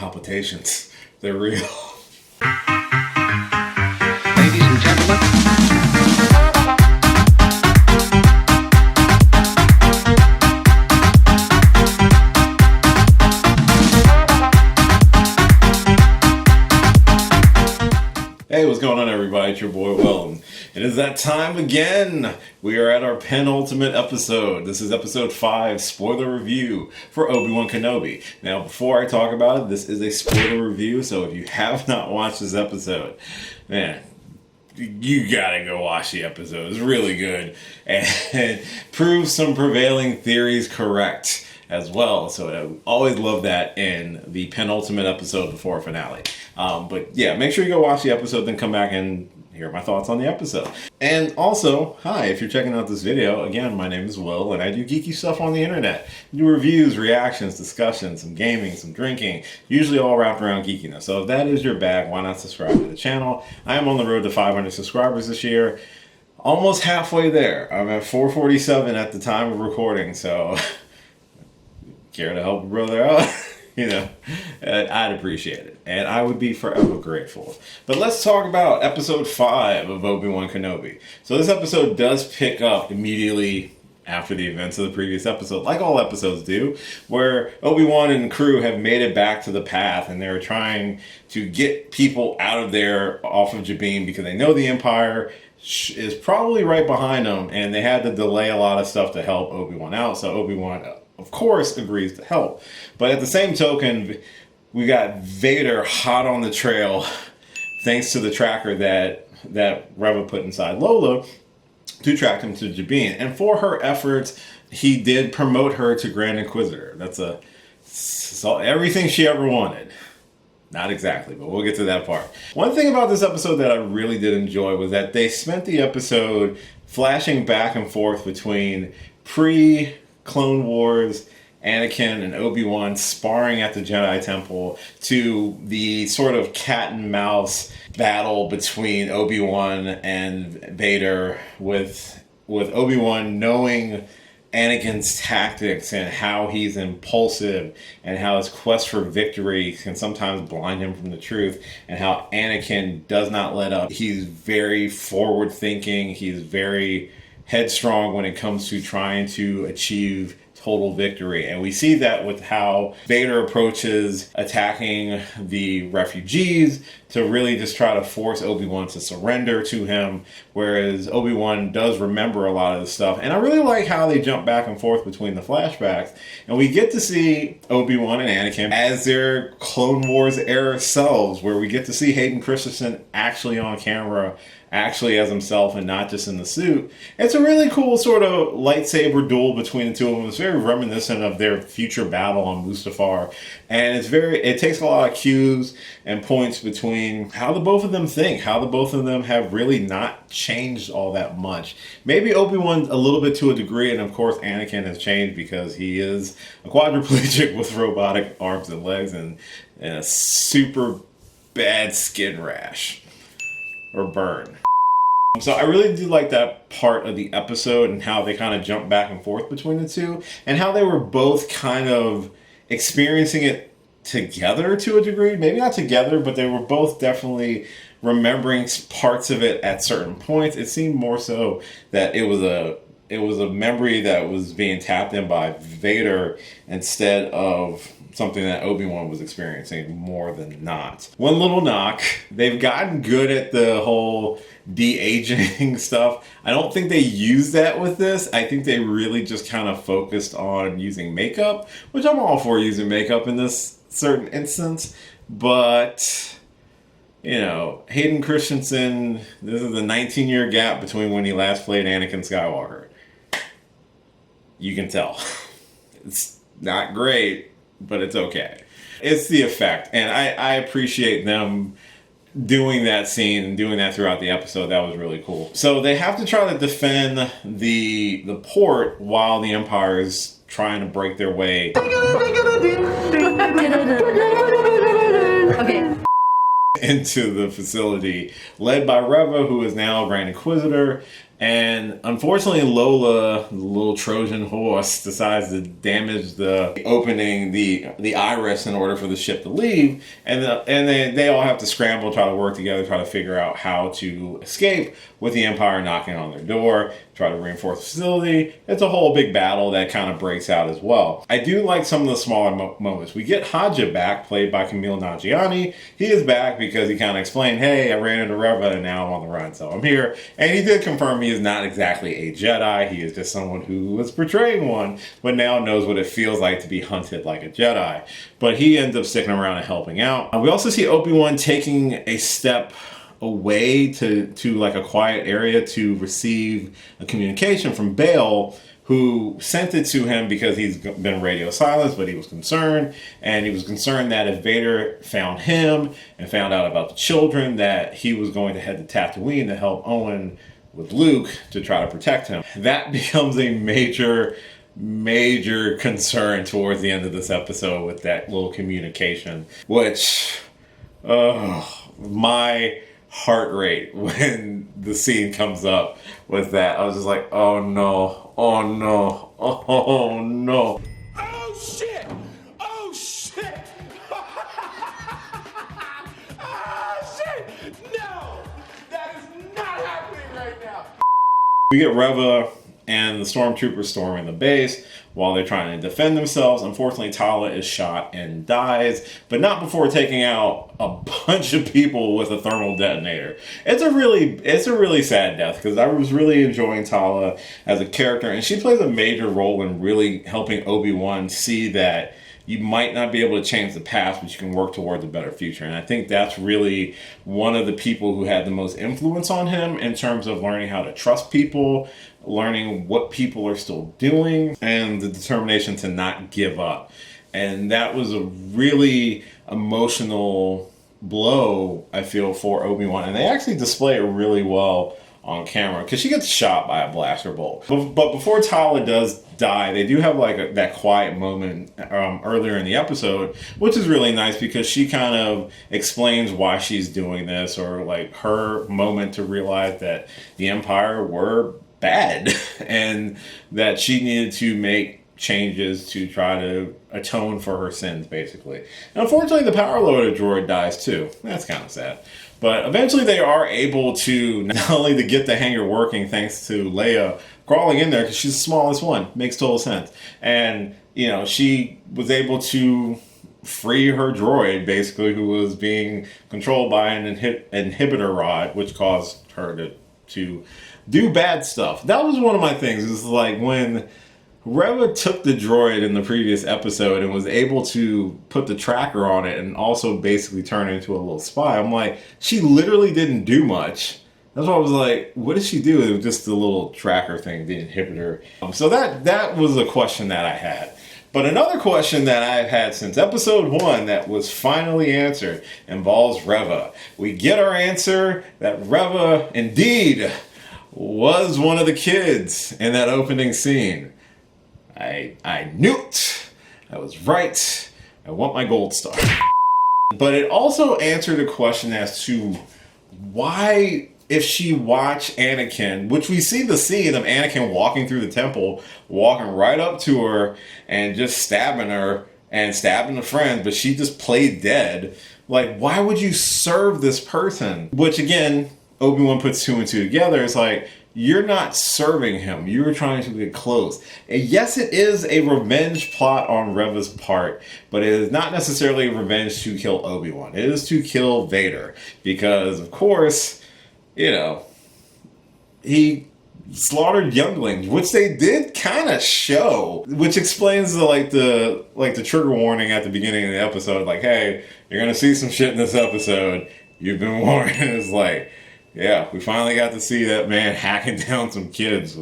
palpitations. They're real. Ladies and gentlemen. Hey, what's going on, everybody? It's your boy Will, and it is that time again. We are at our penultimate episode. This is episode 5, spoiler review for Obi-Wan Kenobi. Now, before I talk about it, this is a spoiler review, so if you have not watched this episode, man, you gotta go watch the episode. It's really good, and proves some prevailing theories correct as well. So I always love that in the penultimate episode before a finale. But yeah, make sure you go watch the episode, then come back and hear my thoughts on the episode. And also, hi, if you're checking out this video, again, my name is Will, and I do geeky stuff on the internet. I do reviews, reactions, discussions, some gaming, some drinking, usually all wrapped around geekiness. So if that is your bag, why not subscribe to the channel? I am on the road to 500 subscribers this year. Almost halfway there. I'm at 447 at the time of recording, so care to help a brother out? You know, I'd appreciate it, and I would be forever grateful. But let's talk about episode 5 of Obi-Wan Kenobi. So this episode does pick up immediately after the events of the previous episode, like all episodes do, where Obi-Wan and crew have made it back to the path, and they're trying to get people out of there off of Jabin because they know the Empire is probably right behind them, and they had to delay a lot of stuff to help Obi-Wan out. So Obi-Wan, of course, agrees to help. But at the same token, we got Vader hot on the trail thanks to the tracker that Reva put inside Lola to track him to Jabin. And for her efforts, he did promote her to Grand Inquisitor. That's everything she ever wanted. Not exactly, but we'll get to that part. One thing about this episode that I really did enjoy was that they spent the episode flashing back and forth between pre-Clone Wars Anakin and Obi-Wan sparring at the Jedi Temple to the sort of cat and mouse battle between Obi-Wan and Vader, with Obi-Wan knowing Anakin's tactics and how he's impulsive and how his quest for victory can sometimes blind him from the truth, and how Anakin does not let up. He's very forward thinking. He's very headstrong when it comes to trying to achieve total victory. And we see that with how Vader approaches attacking the refugees to really just try to force Obi-Wan to surrender to him, whereas Obi-Wan does remember a lot of this stuff. And I really like how they jump back and forth between the flashbacks, and we get to see Obi-Wan and Anakin as their Clone Wars era selves, where we get to see Hayden Christensen actually on camera, actually as himself and not just in the suit. It's a really cool sort of lightsaber duel between the two of them. It's very reminiscent of their future battle on Mustafar, and it takes a lot of cues and points between how the both of them think, how the both of them have really not changed all that much. Maybe Obi-Wan a little bit to a degree, and of course Anakin has changed because he is a quadriplegic with robotic arms and legs and a super bad skin rash or burn. So I really do like that part of the episode and how they kind of jump back and forth between the two, and how they were both kind of experiencing it together to a degree. Maybe not together, but they were both definitely remembering parts of it at certain points. It seemed more so that it was a memory that was being tapped in by Vader instead of something that Obi-Wan was experiencing more than not. One little knock, they've gotten good at the whole de-aging stuff. I don't think they use that with this. I think they really just kind of focused on using makeup, which I'm all for using makeup in this certain instance. But, you know, Hayden Christensen, this is a 19-year gap between when he last played Anakin Skywalker. You can tell. It's not great, but it's okay. It's the effect, and I appreciate them doing that scene and doing that throughout the episode. That was really cool. So they have to try to defend the port while the Empire is trying to break their way into the facility, led by Reva, who is now Grand Inquisitor, And unfortunately, Lola, the little Trojan horse, decides to damage the opening, the iris, in order for the ship to leave. And they all have to scramble, try to work together, try to figure out how to escape with the Empire knocking on their door, try to reinforce the facility. It's a whole big battle that kind of breaks out as well. I do like some of the smaller moments. We get Haja back, played by Camille Nanjiani. He is back because he kind of explained, hey, I ran into Reva and now I'm on the run, so I'm here. And he did confirm he is not exactly a Jedi. He is just someone who was portraying one, but now knows what it feels like to be hunted like a Jedi. But he ends up sticking around and helping out. We also see Obi-Wan taking a step away to like a quiet area to receive a communication from Bail, who sent it to him because he's been radio silenced, but he was concerned. And he was concerned that if Vader found him and found out about the children, that he was going to head to Tatooine to help Owen with Luke to try to protect him. That becomes a major concern towards the end of this episode with that little communication, which, my heart rate when the scene comes up with that. I was just like, oh no, oh no, oh no. Oh shit! Oh shit! Oh shit! No! That is not happening right now! We get Reva and the stormtroopers storming the base while they're trying to defend themselves. Unfortunately, Tala is shot and dies, but not before taking out a bunch of people with a thermal detonator. It's a really sad death, because I was really enjoying Tala as a character, and she plays a major role in really helping Obi-Wan see that you might not be able to change the past, but you can work towards a better future. And I think that's really one of the people who had the most influence on him in terms of learning how to trust people, learning what people are still doing, and the determination to not give up. And that was a really emotional blow, I feel, for Obi-Wan. And they actually display it really well on camera, because she gets shot by a blaster bolt. But before Tala does die, they do have like that quiet moment earlier in the episode, which is really nice, because she kind of explains why she's doing this, or like her moment to realize that the Empire were bad and that she needed to make changes to try to atone for her sins, basically. And unfortunately, the power loader droid dies too. That's kind of sad. But eventually they are able to not only to get the hangar working thanks to Leia crawling in there, because she's the smallest one. Makes total sense. And, you know, she was able to free her droid, basically, who was being controlled by an inhibitor rod, which caused her to do bad stuff. That was one of my things. It was like when Reva took the droid in the previous episode and was able to put the tracker on it and also basically turn it into a little spy. I'm like, she literally didn't do much. That's why I was like, what did she do? It was just the little tracker thing, the inhibitor. So that was a question that I had. But another question that I've had since episode 1 that was finally answered involves Reva. We get our answer that Reva indeed was one of the kids in that opening scene. I knew it. I was right. I want my gold star. But it also answered a question as to why, if she watched Anakin, which we see the scene of Anakin walking through the temple, walking right up to her and just stabbing her and stabbing the friend, but she just played dead. Like, why would you serve this person? Which again, Obi-Wan puts 2 and 2 together. It's like, you're not serving him. You're trying to get close. And yes, it is a revenge plot on Reva's part, but it is not necessarily a revenge to kill Obi-Wan. It is to kill Vader. Because, of course, you know, he slaughtered younglings, which they did kind of show, which explains the trigger warning at the beginning of the episode. Like, hey, you're going to see some shit in this episode. You've been warned. It's like, yeah, we finally got to see that man hacking down some kids.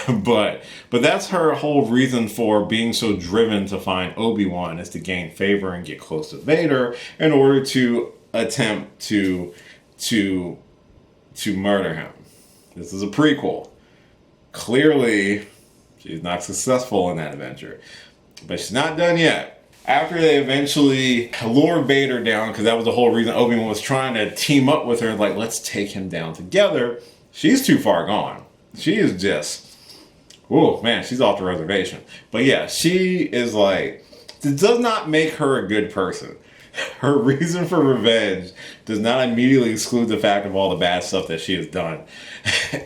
But that's her whole reason for being so driven to find Obi-Wan, is to gain favor and get close to Vader in order to attempt to murder him. This is a prequel. Clearly, she's not successful in that adventure. But she's not done yet. After they eventually lure Vader down, because that was the whole reason Obi-Wan was trying to team up with her, like, let's take him down together. she's too far gone. She is just, oh man, she's off the reservation. But yeah, she is like, it does not make her a good person. Her reason for revenge does not immediately exclude the fact of all the bad stuff that she has done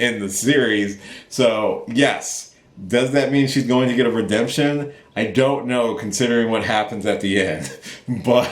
in the series. So yes, does that mean she's going to get a redemption? I don't know, considering what happens at the end. But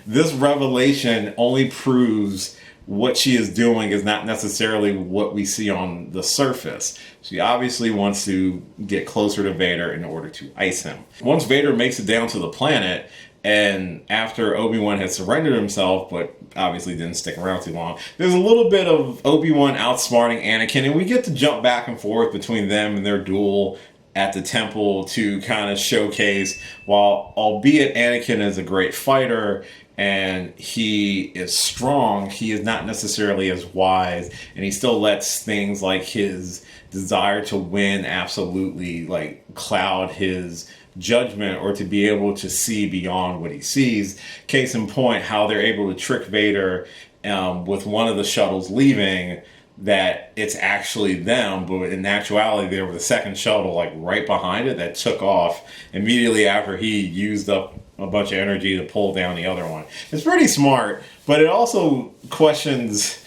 this revelation only proves what she is doing is not necessarily what we see on the surface. She obviously wants to get closer to Vader in order to ice him. Once Vader makes it down to the planet, and after Obi-Wan has surrendered himself, but obviously didn't stick around too long, there's a little bit of Obi-Wan outsmarting Anakin, and we get to jump back and forth between them and their duel at the temple to kind of showcase, while albeit Anakin is a great fighter and he is strong, he is not necessarily as wise, and he still lets things like his desire to win absolutely like cloud his judgment, or to be able to see beyond what he sees. Case in point, how they're able to trick Vader with one of the shuttles leaving, that it's actually them, but in actuality there was a second shuttle like right behind it that took off immediately after he used up a bunch of energy to pull down the other one. It's pretty smart, but it also questions,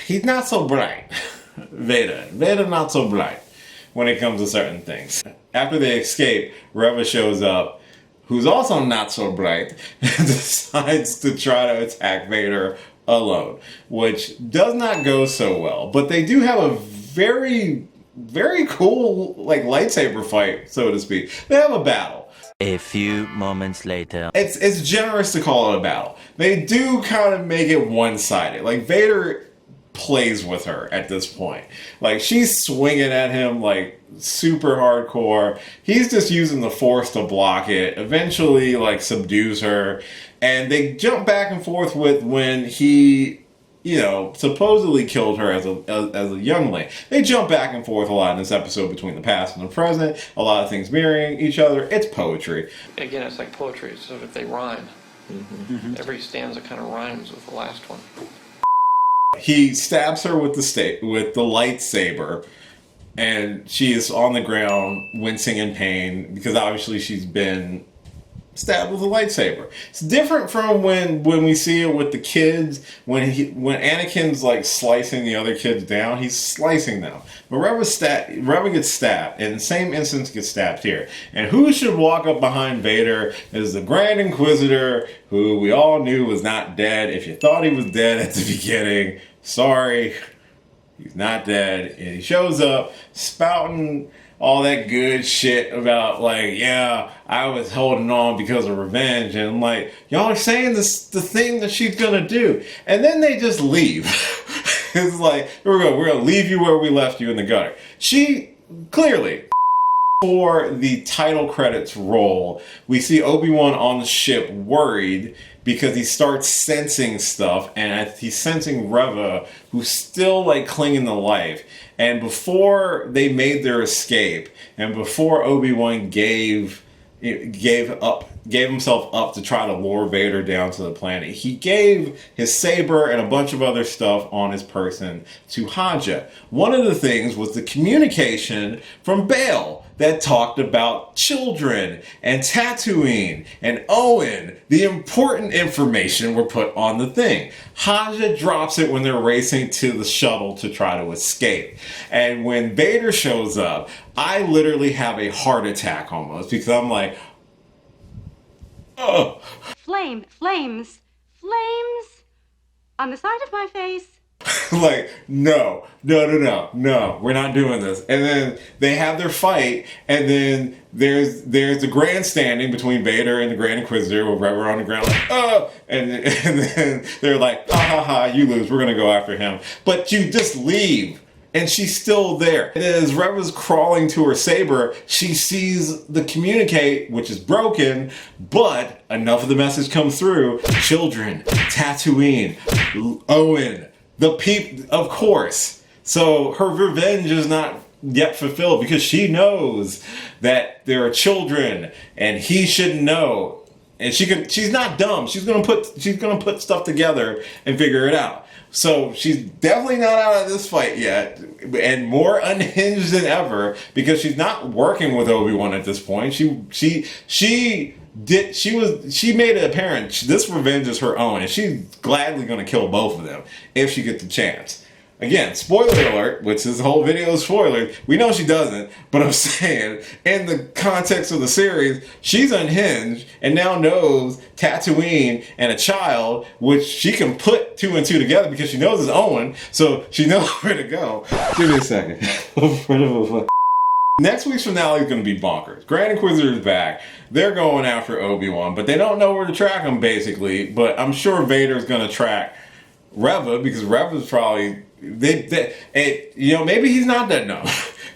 he's not so bright. Vader not so bright when it comes to certain things. After they escape, Reva shows up, who's also not so bright, decides to try to attack Vader alone, which does not go so well. But they do have a very, very cool like lightsaber fight, so to speak. They have a battle. A few moments later. It's generous to call it a battle. They do kind of make it one-sided. Like, Vader plays with her at this point. Like, she's swinging at him like super hardcore. He's just using the Force to block it. Eventually, like, subdues her. And they jump back and forth with when he, you know, supposedly killed her as a youngling. They jump back and forth a lot in this episode between the past and the present. A lot of things mirroring each other. It's poetry. Again, it's like poetry, so if they rhyme. Every stanza kind of rhymes with the last one. He stabs her with the lightsaber, and she is on the ground wincing in pain because obviously she's been stabbed with a lightsaber. It's different from when we see it with the kids, when Anakin's like slicing the other kids down, he's slicing them. But Reva gets stabbed, and the same instance gets stabbed here. And who should walk up behind Vader is the Grand Inquisitor, who we all knew was not dead. If you thought he was dead at the beginning, sorry, he's not dead. And he shows up spouting all that good shit about, like, yeah, I was holding on because of revenge, and I'm like, y'all are saying this the thing that she's gonna do, and then they just leave. It's like, we're gonna leave you where we left you in the gutter. She clearly, for the title credits roll, we see Obi-Wan on the ship worried because he starts sensing stuff, and he's sensing Reva, who's still like clinging to life. And before they made their escape, and before Obi-Wan gave himself up to try to lure Vader down to the planet, he gave his saber and a bunch of other stuff on his person to Haja. One of the things was the communication from Bail that talked about children and Tatooine and Owen. The important information were put on the thing. Haja drops it when they're racing to the shuttle to try to escape. And when Vader shows up, I literally have a heart attack almost, because I'm like, oh. Flames on the side of my face. Like, no, we're not doing this. And then they have their fight, and then there's the grandstanding between Vader and the Grand Inquisitor, where we're on the ground like, oh, and then they're like, ha, you lose, we're gonna go after him. But you just leave, and she's still there. And as Reva's crawling to her saber, she sees the communicate, which is broken, but enough of the message comes through. Children, Tatooine, Owen, the people, of course. So her revenge is not yet fulfilled, because she knows that there are children, and he should know. And she's not dumb. She's gonna put stuff together and figure it out. So she's definitely not out of this fight yet, and more unhinged than ever because she's not working with Obi-Wan at this point. She made it apparent this revenge is her own, and she's gladly going to kill both of them if she gets the chance. Again, spoiler alert, which this whole video is spoiler. We know she doesn't, but I'm saying, in the context of the series, she's unhinged and now knows Tatooine and a child, which she can put 2 and 2 together because she knows it's Owen, so she knows where to go. Give me a second. Next week's finale is going to be bonkers. Grand Inquisitor is back. They're going after Obi-Wan, but they don't know where to track him, basically. But I'm sure Vader's going to track Reva because Reva's probably... maybe he's not dead now.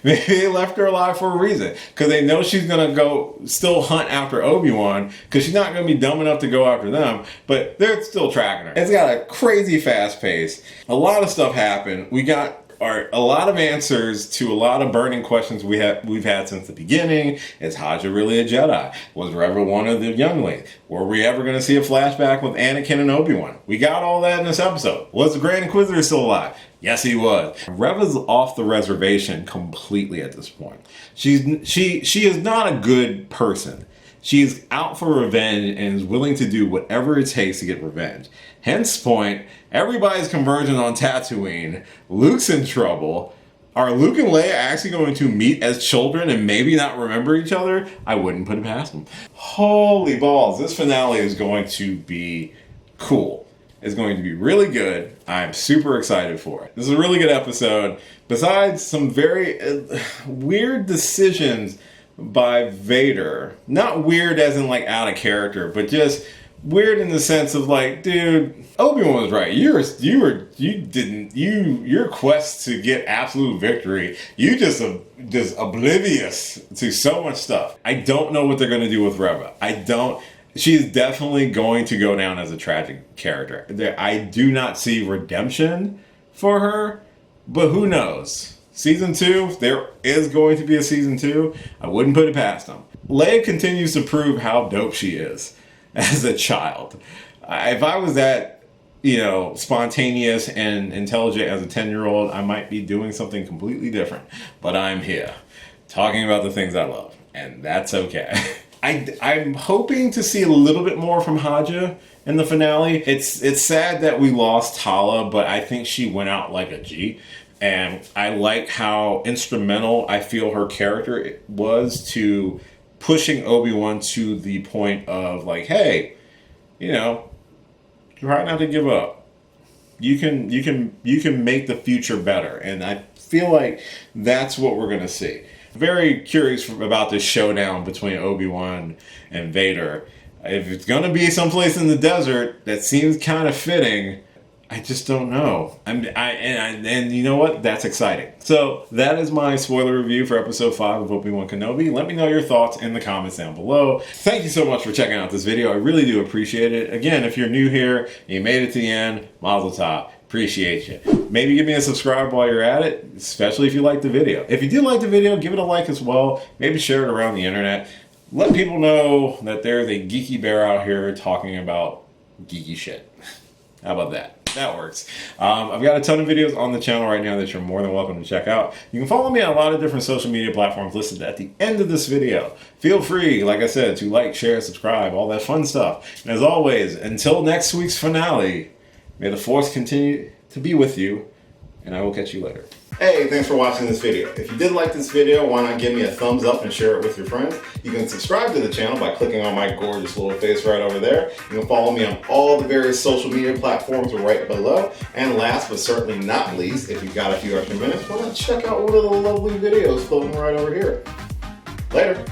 Maybe they left her alive for a reason. Because they know she's going to go still hunt after Obi-Wan. Because she's not going to be dumb enough to go after them. But they're still tracking her. It's got a crazy fast pace. A lot of stuff happened. We got a lot of answers to a lot of burning questions we've had since the beginning. Is Haja really a Jedi? Was Reva one of the younglings? Were we ever going to see a flashback with Anakin and Obi-Wan? We got all that in this episode. Was the Grand Inquisitor still alive? Yes, he was. Reva's off the reservation completely at this point. She is not a good person. She's out for revenge and is willing to do whatever it takes to get revenge. Hence point, everybody's converging on Tatooine. Luke's in trouble. Are Luke and Leia actually going to meet as children and maybe not remember each other? I wouldn't put it past them. Holy balls, this finale is going to be cool. It's going to be really good. I'm super excited for it. This is a really good episode. Besides some very weird decisions by Vader. Not weird as in like out of character, but just weird in the sense of like, dude, Obi-Wan was right. Your quest to get absolute victory, you just oblivious to so much stuff. I don't know what they're going to do with Reva. She's definitely going to go down as a tragic character. I do not see redemption for her, but who knows? Season 2, there is going to be a season 2. I wouldn't put it past them. Leia continues to prove how dope she is as a child. If I was that, spontaneous and intelligent as a 10-year-old, I might be doing something completely different. But I'm here, talking about the things I love, and that's okay. I'm hoping to see a little bit more from Haja in the finale. It's sad that we lost Tala, but I think she went out like a G. And I like how instrumental I feel her character was to pushing Obi-Wan to the point of like, hey, try not to give up. You can make the future better. And I feel like that's what we're going to see. Very curious about this showdown between Obi-Wan and Vader. If it's going to be someplace in the desert, that seems kind of fitting. I just don't know. And you know what? That's exciting. So that is my spoiler review for episode 5 of Obi-Wan Kenobi. Let me know your thoughts in the comments down below. Thank you so much for checking out this video. I really do appreciate it. Again, if you're new here and you made it to the end, mazel tov. Appreciate you. Maybe give me a subscribe while you're at it, especially if you like the video. If you did like the video, give it a like as well. Maybe share it around the internet. Let people know that there's a geeky bear out here talking about geeky shit. How about that? That works. I've got a ton of videos on the channel right now that you're more than welcome to check out. You can follow me on a lot of different social media platforms listed at the end of this video. Feel free, like I said, to like, share, subscribe, all that fun stuff. And as always, until next week's finale, may the Force continue to be with you, and I will catch you later. Hey, thanks for watching this video. If you did like this video, why not give me a thumbs up and share it with your friends? You can subscribe to the channel by clicking on my gorgeous little face right over there. You can follow me on all the various social media platforms right below. And last but certainly not least, if you've got a few extra minutes, why not check out one of the lovely videos floating right over here. Later.